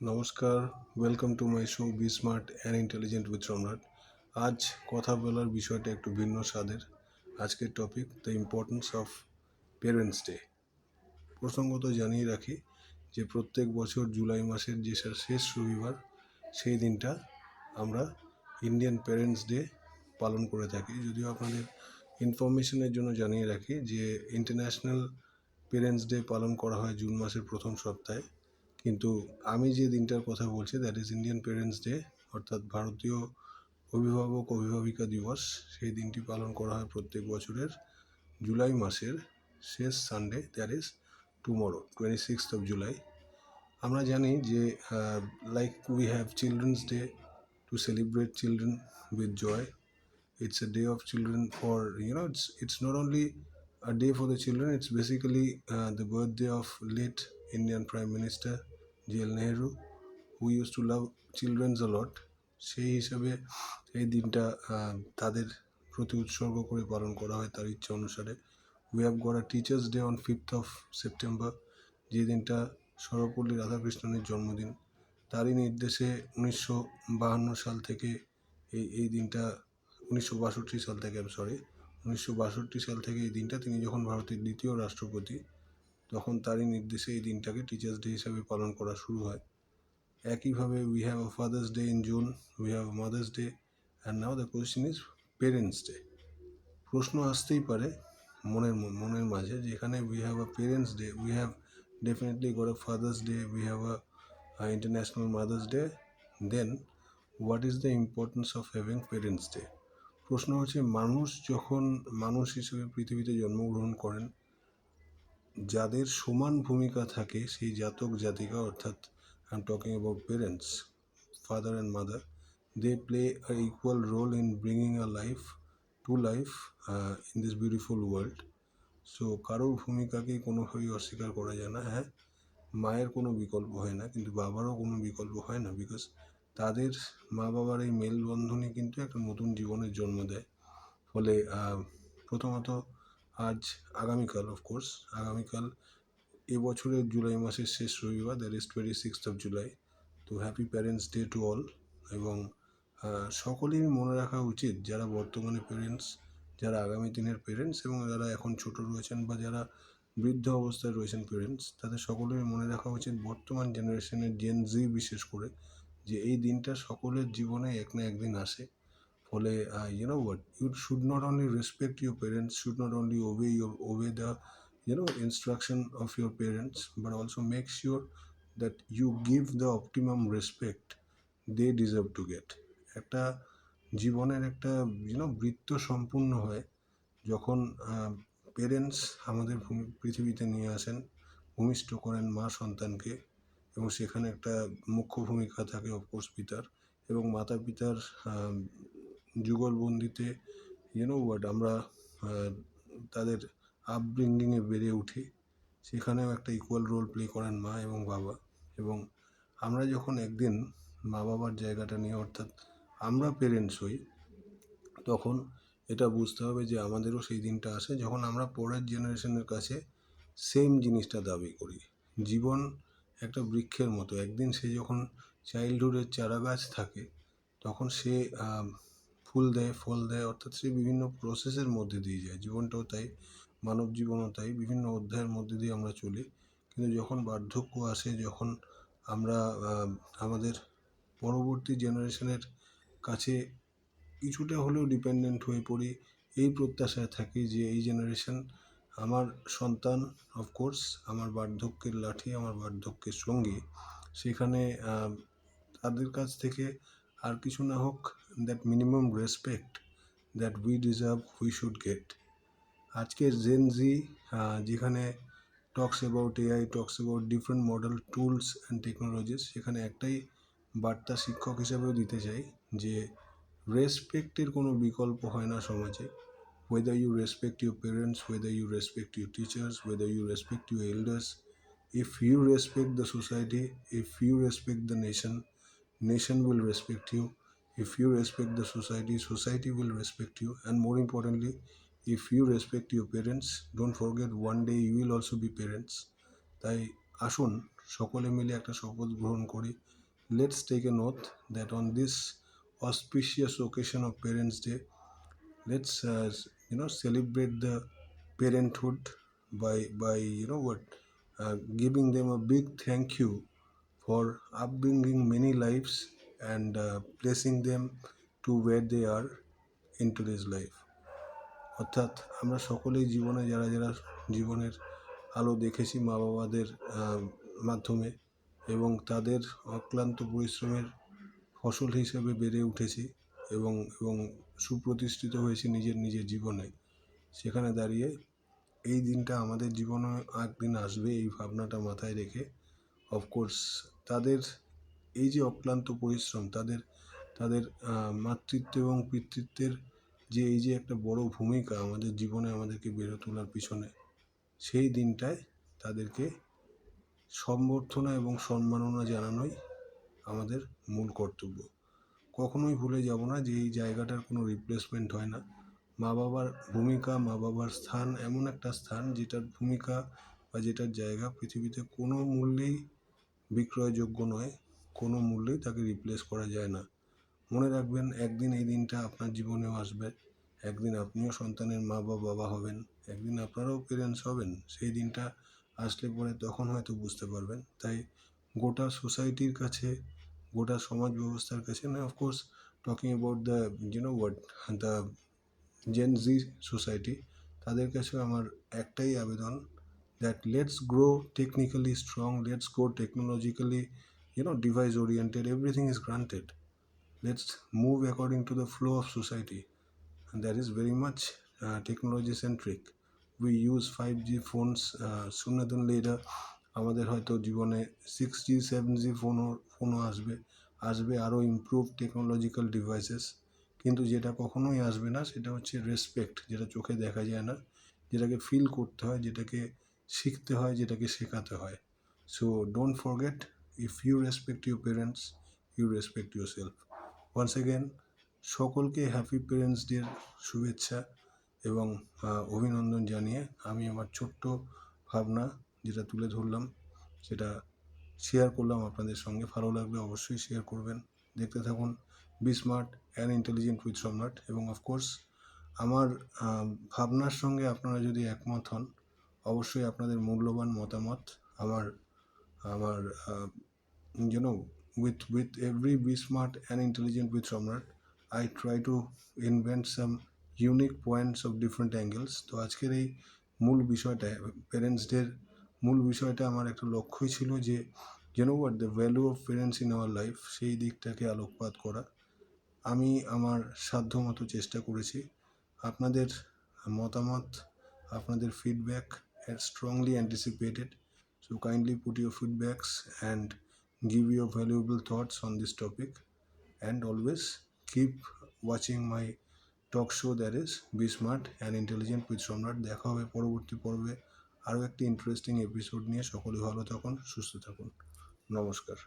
নমস্কার, welcome to my show be smart and intelligent with Samrat. আজ কথা বলার বিষয়টা একটু ভিন্ন স্বাদের। আজকের topic the importance of parents day. প্রসঙ্গত জানিয়ে রাখি যে প্রত্যেক বছর জুলাই মাসের যে শেষ রবিবার সেই দিনটা আমরা ইন্ডিয়ান পেরেন্টস ডে পালন করে থাকি। যদিও আপনাদের ইনফরমেশনের জন্য জানিয়ে রাখি যে ইন্টারন্যাশনাল পেরেন্টস ডে পালন করা হয় জুন মাসের প্রথম সপ্তাহে, কিন্তু আমি যে দিনটার কথা বলছি that is Indian parents day, অর্থাৎ ভারতীয় অভিভাবক অভিভাবিকা দিবস। সেই দিনটি পালন করা হয় প্রত্যেক বছরের জুলাই মাসের শেষ Sunday, that is tomorrow 26th of July। আমরা জানি যে like we have children's day to celebrate children with joy. It's a day of children for, it's not only a day for the children, it's basically the birthday of late Indian Prime Minister JL Nehru, who used to love children a lot. সেই হিসাবে এই দিনটা তাদের প্রতি উৎসর্গ করে পালন করা হয় তার ইচ্ছা অনুসারে। We have got a teachers day on 5th of September, যে দিনটা সর্বপল্লী রাধাকৃষ্ণনের জন্মদিন। তারই নির্দেশে 1952 সাল থেকে এই দিনটা 1962 সাল থেকে 1962 সাল থেকে এই দিনটা, তিনি যখন ভারতের দ্বিতীয় রাষ্ট্রপতি, তখন তারই নির্দেশে এই দিনটাকে টিচার্স ডে হিসাবে পালন করা শুরু হয়। একইভাবে we have a father's day in June, we have mother's day, and now the question is parents day. প্রশ্ন আসতেই পারে মনের মাঝে যে এখানে we have a parents day, we have definitely got a father's day, we have a international mother's day, then what is the importance of having parents day? প্রশ্ন হচ্ছে, মানুষ যখন মানুষ হিসেবে পৃথিবীতে জন্মগ্রহণ করেন, যাদের সমান ভূমিকা থাকে সেই জাতক জাতিকা, অর্থাৎ I am talking about parents, father and mother, they play a equal role in bringing a life to life in this beautiful world. So কারোর ভূমিকাকেই কোনোভাবেই অস্বীকার করা যায় না। হ্যাঁ, মায়ের কোনো বিকল্প হয় না, কিন্তু বাবারও কোনো বিকল্প হয় না, বিকজ তাদের মা বাবার এই মেলবন্ধনই কিন্তু একটা নতুন জীবনের জন্ম দেয়। ফলে প্রথমত আগামীকাল এবছরের জুলাই মাসের শেষ রবিবার, that is 26th of July। তো happy parents day to all. এবং সকলেরই মনে রাখা উচিত, যারা বর্তমানে পেরেন্টস, যারা আগামী দিনের পেরেন্টস, এবং যারা এখন ছোট রয়েছেন বা যারা বৃদ্ধ অবস্থায় রয়েছেন পেরেন্টস, তাদের সকলেরই মনে রাখা উচিত, বর্তমান জেনারেশনের জেন জি বিশেষ করে, যে এই দিনটা সকলের জীবনে এক না একদিন আসে। ফলে you should not only respect your parents, should not only obey the instruction of your parents, but also make sure that you give the optimum respect they deserve to get. একটা জীবনের একটা বৃত্ত সম্পূর্ণ হয় যখন পেরেন্টস আমাদের পৃথিবীতে নিয়ে আসেন, ভূমিষ্ঠ করেন মা সন্তানকে, এবং সেখানে একটা মুখ্য ভূমিকা থাকে অফকোর্স পিতার, এবং মাতা পিতার যুগলবন্দিতে আমরা তাদের আপব্রিঙ্গিংয়ে বেড়ে উঠি, সেখানেও একটা ইকুয়াল রোল প্লে করেন মা এবং বাবা। এবং আমরা যখন একদিন মা বাবার জায়গাটা নিয়ে, অর্থাৎ আমরা পেরেন্টস হই, তখন এটা বুঝতে হবে যে আমাদেরও সেই দিনটা আসে যখন আমরা পরের জেনারেশনের কাছে সেম জিনিসটা দাবি করি। জীবন একটা বৃক্ষের মতো, একদিন সে যখন চাইল্ডহুডের চারা গাছ থাকে, তখন সে ফুল দেয়, ফল দেয়, অর্থাৎ সে বিভিন্ন প্রসেসের মধ্যে দিয়ে যায়। জীবনটাও তাই, মানব জীবনও তাই, বিভিন্ন অধ্যায়ের মধ্যে দিয়ে আমরা চলি। কিন্তু যখন বার্ধক্য আসে, যখন আমরা আমাদের পরবর্তী জেনারেশনের কাছে কিছুটা হলেও ডিপেন্ডেন্ট হয়ে পড়ি, এই প্রত্যাশায় থাকি যে এই জেনারেশন আমার সন্তান, অফকোর্স আমার বার্ধক্যের লাঠি, আমার বার্ধক্যের সঙ্গী, সেখানে তাদের কাছ থেকে আর কিছু না হোক, that minimum respect that we deserve we should get. আজকের জেন জি যেখানে talks about AI, talks about different model tools and technologies, সেখানে একটাই বার্তা শিক্ষক হিসাবেও দিতে চাই যে রেসপেক্টের কোনো বিকল্প হয় না সমাজে। whether you respect your parents, whether you respect your teachers, whether you respect your elders, if you respect the society, if you respect the nation, nation will respect you. If you respect the society, society will respect you. And more importantly, if you respect your parents, don't forget one day you will also be parents. তাই আসুন সকলে মিলে একটা শপথ গ্রহণ করি। Let's take an oath that on this auspicious occasion of Parents' Day, let's celebrate the parenthood by giving them a big thank you for upbringing many lives and placing them to where they are in today's life. অর্থাৎ আমরা সকলেই জীবনে যারা যারা জীবনের আলো দেখেছি মা বাবাদের মাধ্যমে এবং তাদের অক্লান্ত পরিশ্রমের ফসল হিসেবে বেড়ে উঠেছি এবং এবং সুপ্রতিষ্ঠিত হয়েছি নিজের নিজের জীবনে, সেখানে দাঁড়িয়ে এই দিনটা আমাদের জীবনে একদিন আসবে এই ভাবনাটা মাথায় রেখে অফকোর্স তাদের এই যে অক্লান্ত পরিশ্রম, তাদের তাদের মাতৃত্ব এবং পিতৃত্বের যে এই যে একটা বড় ভূমিকা আমাদের জীবনে আমাদেরকে বেড়ে তোলার পিছনে, সেই দিনটায় তাদেরকে সম্বর্ধনা এবং সম্মাননা জানানোই আমাদের মূল কর্তব্য। কখনোই ভুলে যাব না যে এই জায়গাটার কোনো রিপ্লেসমেন্ট হয় না। মা বাবার ভূমিকা, মা বাবার স্থান এমন একটা স্থান যেটার ভূমিকা বা যেটার জায়গা পৃথিবীতে কোনো মূল্যেই বিক্রয়যোগ্য নয়, কোনো মূল্যেই তাকে রিপ্লেস করা যায় না। মনে রাখবেন একদিন এই দিনটা আপনার জীবনেও আসবে, একদিন আপনিও সন্তানের মা বা বাবা হবেন, একদিন আপনারাও পেরেন্টস হবেন। সেই দিনটা আসলে পরে তখন হয়তো বুঝতে পারবেন। তাই গোটা সোসাইটির কাছে, গোটা সমাজ ব্যবস্থার কাছে না, of course talking about the the Gen Z society, তাদের কাছেও আমার একটাই আবেদন that let's grow technically strong, let's go technologically device oriented, everything is granted, let's move according to the flow of society, and that is very much technology centric. We use 5G phones, sooner than later আমাদের হয়তো জীবনে 6G 7G ফোনও আসবে আরও improve technological devices. কিন্তু যেটা কখনোই আসবে না সেটা হচ্ছে রেসপেক্ট, যেটা চোখে দেখা যায় না, যেটাকে ফিল করতে হয়, যেটাকে শিখতে হয়, যেটাকে শেখাতে হয়। So don't forget, if you respect your parents, you respect yourself. Once again সকলকে হ্যাপি পেরেন্টস ডের শুভেচ্ছা এবং অভিনন্দন জানিয়ে আমি আমার ছোট্ট ভাবনা যেটা তুলে ধরলাম সেটা শেয়ার করলাম আপনাদের সঙ্গে। ভালো লাগলে অবশ্যই শেয়ার করবেন। দেখতে থাকুন be smart and intelligent with Samrat. এবং অফকোর্স আমার ভাবনার সঙ্গে আপনারা যদি একমত হন, অবশ্যই আপনাদের মূল্যবান মতামত আমার আমার with every be smart and intelligent with সম্রাট, I try to invent some unique points of different angles. তো আজকের এই মূল বিষয়টা, প্যারেন্টস ডের মূল বিষয়টা আমার একটা লক্ষ্যই ছিল যে the value of parents in our life, সেই দিকটাকে আলোকপাত করা। আমি আমার সাধ্যমতো চেষ্টা করেছি। আপনাদের মতামত, আপনাদের feedback strongly anticipated. So kindly put your feedbacks and give your valuable thoughts on this topic, and always keep watching my talk show, that is Be Smart and Intelligent with সম্রাট। দেখা হবে পরবর্তী পর্বে আরও একটি ইন্টারেস্টিং এপিসোড নিয়ে। সকলে ভালো থাকুন, সুস্থ থাকুন, নমস্কার।